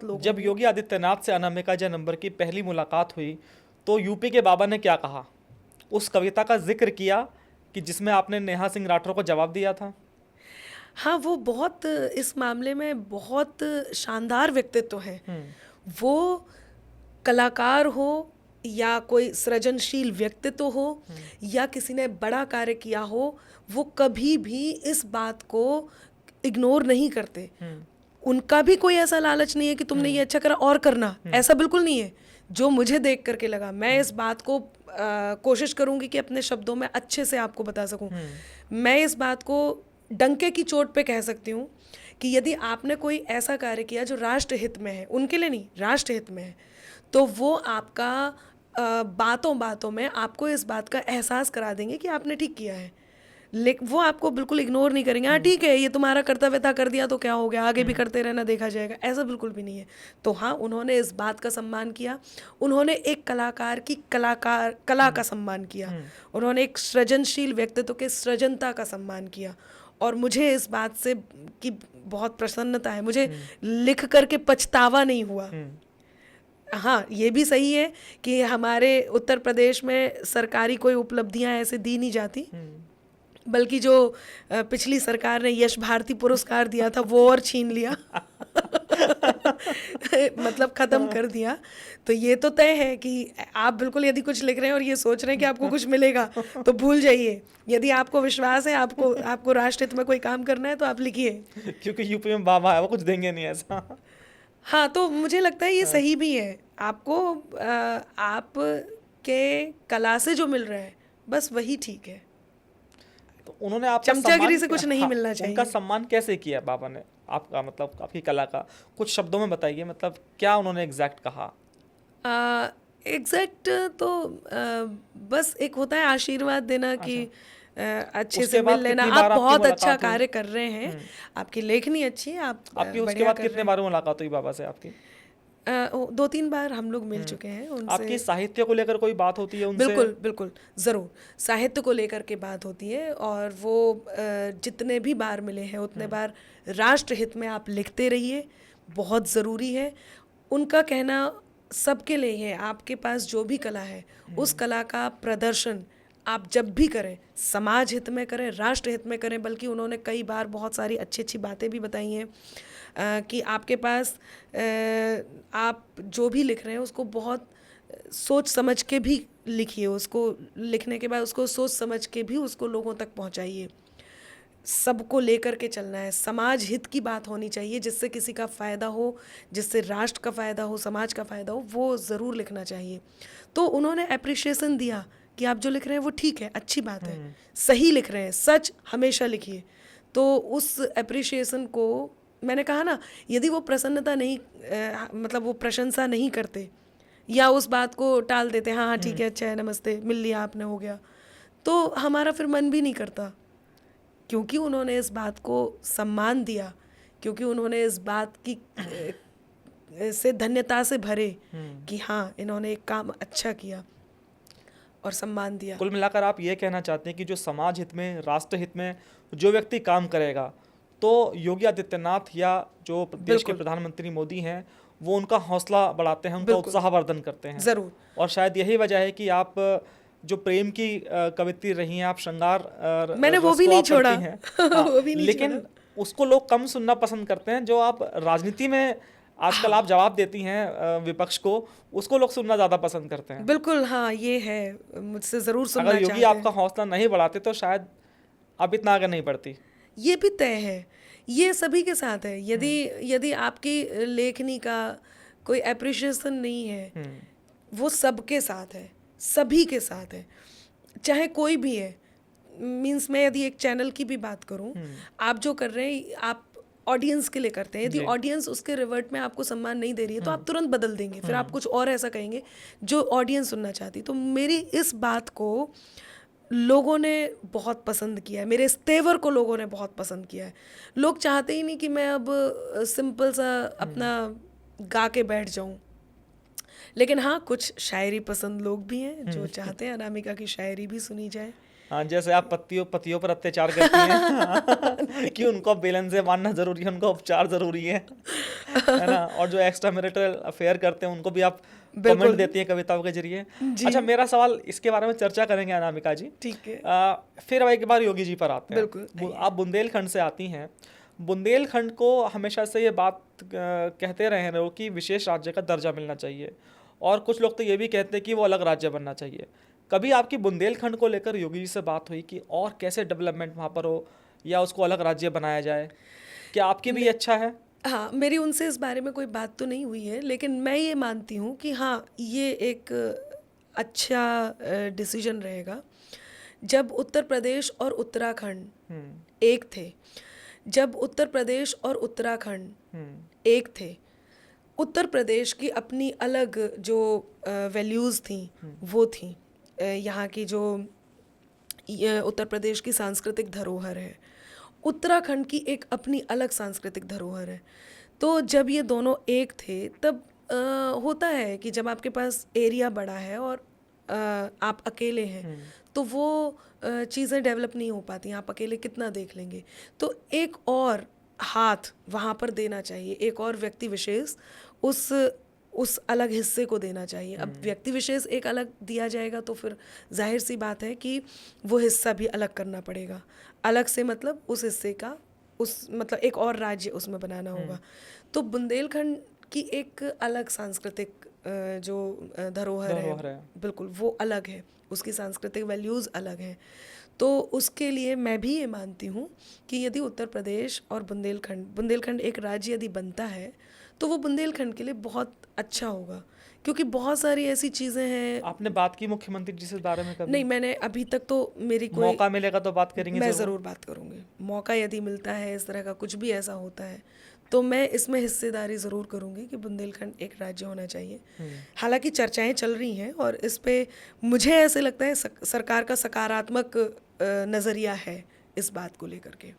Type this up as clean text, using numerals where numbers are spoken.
लोग। जब योगी आदित्यनाथ से अनामिका जयनंबर की पहली मुलाकात हुई तो यूपी के बाबा ने क्या कहा? उस कविता का जिक्र किया कि जिसमें आपने नेहा सिंह राठौर को जवाब दिया था। हाँ, वो बहुत इस मामले में बहुत शानदार व्यक्तित्व है। वो कलाकार हो या कोई सृजनशील व्यक्तित्व हो या किसी ने बड़ा कार्य किया हो, वो कभी भी इस बात को इग्नोर नहीं करते। उनका भी कोई ऐसा लालच नहीं है कि तुमने ये अच्छा करा और करना, ऐसा बिल्कुल नहीं है। जो मुझे देख करके लगा, मैं इस बात को कोशिश करूंगी कि अपने शब्दों में अच्छे से आपको बता सकूं। मैं इस बात को डंके की चोट पे कह सकती हूँ कि यदि आपने कोई ऐसा कार्य किया जो राष्ट्रहित में है, उनके लिए नहीं, राष्ट्रहित में है, तो वो आपका बातों बातों में आपको इस बात का एहसास करा देंगे कि आपने ठीक किया है। लेकिन वो आपको बिल्कुल इग्नोर नहीं करेंगे। हाँ ठीक है, ये तुम्हारा कर्तव्य था, कर दिया तो क्या हो गया, आगे भी करते रहना, देखा जाएगा, ऐसा बिल्कुल भी नहीं है। तो हाँ, उन्होंने इस बात का सम्मान किया, उन्होंने एक कलाकार की कला का सम्मान किया, उन्होंने एक सृजनशील व्यक्तित्व के सृजनता का सम्मान किया। और मुझे इस बात से की बहुत प्रसन्नता है, मुझे लिख करके पछतावा नहीं हुआ। हाँ, ये भी सही है कि हमारे उत्तर प्रदेश में सरकारी कोई उपलब्धियां ऐसे दी नहीं जाती, बल्कि जो पिछली सरकार ने यश भारती पुरस्कार दिया था वो और छीन लिया मतलब ख़त्म कर दिया। तो ये तो तय है कि आप बिल्कुल यदि कुछ लिख रहे हैं और ये सोच रहे हैं कि आपको कुछ मिलेगा तो भूल जाइए। यदि आपको विश्वास है, आपको राष्ट्रहित में कोई काम करना है तो आप लिखिए क्योंकि यूपी में बाबा है, वो कुछ देंगे नहीं ऐसा। हाँ, तो मुझे लगता है ये सही भी है। आपको आप के कला से जो मिल रहा है बस वही ठीक है। तो उन्होंने आपका चमचागिरी से सम्मान, कुछ नहीं मिलना चाहिए। उनका सम्मान कैसे किया बाबा ने आपका, मतलब आपकी कला का कुछ शब्दों में बताइए, मतलब क्या उन्होंने एग्जैक्ट कहा? एग्जैक्ट तो बस एक होता है आशीर्वाद देना कि अच्छे उसके से बाद मिल लेना, कितनी आप बार आपकी बहुत अच्छा मुलाकात हुई? कार्य कर रहे हैं, आपकी लेखनी अच्छी है, आप आपकी उसके बढ़िया बाद कर कितने रहे बार मुलाकात हुई बाबा से आपकी? हैं। 2-3 बार हम लोग मिल चुके हैं आपकी उनसे। साहित्य को लेकर कोई बात होती है उनसे? बिल्कुल बिल्कुल, ज़रूर साहित्य को लेकर के बात होती है। और वो जितने भी बार मिले हैं उतने बार राष्ट्रहित में आप लिखते रहिए, बहुत ज़रूरी है। उनका कहना सबके लिए है, आपके पास जो भी कला है उस कला का प्रदर्शन आप जब भी करें, समाज हित में करें, राष्ट्र हित में करें। बल्कि उन्होंने कई बार बहुत सारी अच्छी अच्छी बातें भी बताई हैं कि आपके पास आप जो भी लिख रहे हैं उसको बहुत सोच समझ के भी लिखिए, उसको लिखने के बाद उसको सोच समझ के भी उसको लोगों तक पहुंचाइए। सबको लेकर के चलना है, समाज हित की बात होनी चाहिए, जिससे किसी का फ़ायदा हो, जिससे राष्ट्र का फ़ायदा हो, समाज का फ़ायदा हो, वो ज़रूर लिखना चाहिए। तो उन्होंने अप्रिशिएशन दिया कि आप जो लिख रहे हैं वो ठीक है, अच्छी बात है, सही लिख रहे हैं, सच हमेशा लिखिए। तो उस अप्रिशिएशन को मैंने कहा ना, यदि वो प्रसन्नता नहीं मतलब वो प्रशंसा नहीं करते या उस बात को टाल देते, हाँ हाँ ठीक है, अच्छा है, नमस्ते, मिल लिया आपने, हो गया, तो हमारा फिर मन भी नहीं करता। क्योंकि उन्होंने इस बात को सम्मान दिया, क्योंकि उन्होंने इस बात की से धन्यता से भरे कि हाँ इन्होंने एक काम अच्छा किया और सम्मान दिया। कुल मिलाकर आप ये कहना चाहते हैं कि जो समाज हित में, राष्ट्र हित में जो व्यक्ति काम करेगा, तो योगी आदित्यनाथ या जो देश के प्रधानमंत्री मोदी हैं वो उनका हौसला बढ़ाते हैं, उनका उत्साहवर्धन करते हैं। ज़रूर। और शायद यही वजह है कि आप जो प्रेम की कवित्री रही हैं, आप श्रृंगार मैंने वो भी नहीं छोड़ा हैं। हाँ, वो भी नहीं लेकिन छोड़ा। उसको लोग कम सुनना पसंद करते हैं। जो आप राजनीति में आजकल आप जवाब देती हैं विपक्ष को, उसको लोग सुनना ज़्यादा पसंद करते हैं। बिल्कुल, हाँ ये है, मुझसे ज़रूर सुनना अगर चाहते योगी हैं। आपका हौसला नहीं बढ़ाते तो शायद आप इतना आगे नहीं बढ़ती। ये भी तय है, ये सभी के साथ है। यदि आपकी लेखनी का कोई अप्रिशिएशन नहीं है, वो सबके साथ है, सभी के साथ है, चाहे कोई भी है। मीन्स मैं यदि एक चैनल की भी बात करूं, आप जो कर रहे हैं आप ऑडियंस के लिए करते हैं। यदि ऑडियंस उसके रिवर्ट में आपको सम्मान नहीं दे रही है तो आप तुरंत बदल देंगे, फिर आप कुछ और ऐसा कहेंगे जो ऑडियंस सुनना चाहती। तो मेरी इस बात को लोगों ने बहुत पसंद किया है, मेरे इस तेवर को लोगों ने बहुत पसंद किया है। लोग चाहते ही नहीं कि मैं अब सिंपल सा अपना गा के बैठ जाऊं। लेकिन हाँ, कुछ शायरी पसंद लोग भी हैं जो चाहते हैं अनामिका की शायरी भी सुनी जाए। हाँ, जैसे आप पतियों पर अत्याचार करती हैं कि उनको बेलन से मारना जरूरी है, उनको उपचार जरूरी है ना, और जो एक्स्ट्रा मैरिटल अफेयर करते हैं उनको भी आप कमेंट बिल्कुल देती हैं कविताओं के जरिए। जी अच्छा, मेरा सवाल इसके बारे में चर्चा करेंगे अनामिका जी। ठीक है फिर अब एक बार योगी जी पर आते हैं। बिल्कुल आप बुंदेलखंड से आती हैं। बुंदेलखंड को हमेशा से ये बात कहते रहे हैं लोग कि विशेष राज्य का दर्जा मिलना चाहिए, और कुछ लोग तो ये भी कहते हैं कि वो अलग राज्य बनना चाहिए। कभी आपकी बुंदेलखंड को लेकर योगी जी से बात हुई कि और कैसे डेवलपमेंट वहाँ पर हो, या उसको अलग राज्य बनाया जाए? क्या आपकी भी अच्छा है? हाँ, मेरी उनसे इस बारे में कोई बात तो नहीं हुई है, लेकिन मैं ये मानती हूँ कि हाँ, ये एक अच्छा डिसीजन रहेगा। जब उत्तर प्रदेश और उत्तराखंड एक थे, जब उत्तर प्रदेश और उत्तराखंड एक थे, उत्तर प्रदेश की अपनी अलग जो वैल्यूज़ थी वो थी, यहाँ की जो उत्तर प्रदेश की सांस्कृतिक धरोहर है, उत्तराखंड की एक अपनी अलग सांस्कृतिक धरोहर है। तो जब ये दोनों एक थे तब होता है कि जब आपके पास एरिया बड़ा है और आप अकेले हैं तो वो चीज़ें डेवलप नहीं हो पाती, आप अकेले कितना देख लेंगे। तो एक और हाथ वहाँ पर देना चाहिए, एक और व्यक्ति विशेष उस अलग हिस्से को देना चाहिए। अब व्यक्ति विशेष एक अलग दिया जाएगा तो फिर जाहिर सी बात है कि वो हिस्सा भी अलग करना पड़ेगा। अलग से मतलब उस हिस्से का मतलब एक और राज्य उसमें बनाना होगा। तो बुंदेलखंड की एक अलग सांस्कृतिक जो धरोहर है बिल्कुल वो अलग है, उसकी सांस्कृतिक वैल्यूज़ अलग हैं। तो उसके लिए मैं भी ये मानती हूँ कि यदि उत्तर प्रदेश और बुंदेलखंड एक राज्य यदि बनता है तो वो बुंदेलखंड के लिए बहुत अच्छा होगा, क्योंकि बहुत सारी ऐसी चीज़ें हैं। आपने बात की मुख्यमंत्री जी से इस बारे में कभी? नहीं, मैंने अभी तक तो मेरी कोई मौका मिलेगा तो बात करेंगे। मैं ज़रूर बात करूँगी। मौका यदि मिलता है, इस तरह का कुछ भी ऐसा होता है तो मैं इसमें हिस्सेदारी ज़रूर करूँगी कि बुंदेलखंड एक राज्य होना चाहिए। हालांकि चर्चाएं चल रही हैं और इस पे मुझे ऐसे लगता है सरकार का सकारात्मक नज़रिया है इस बात को लेकर के।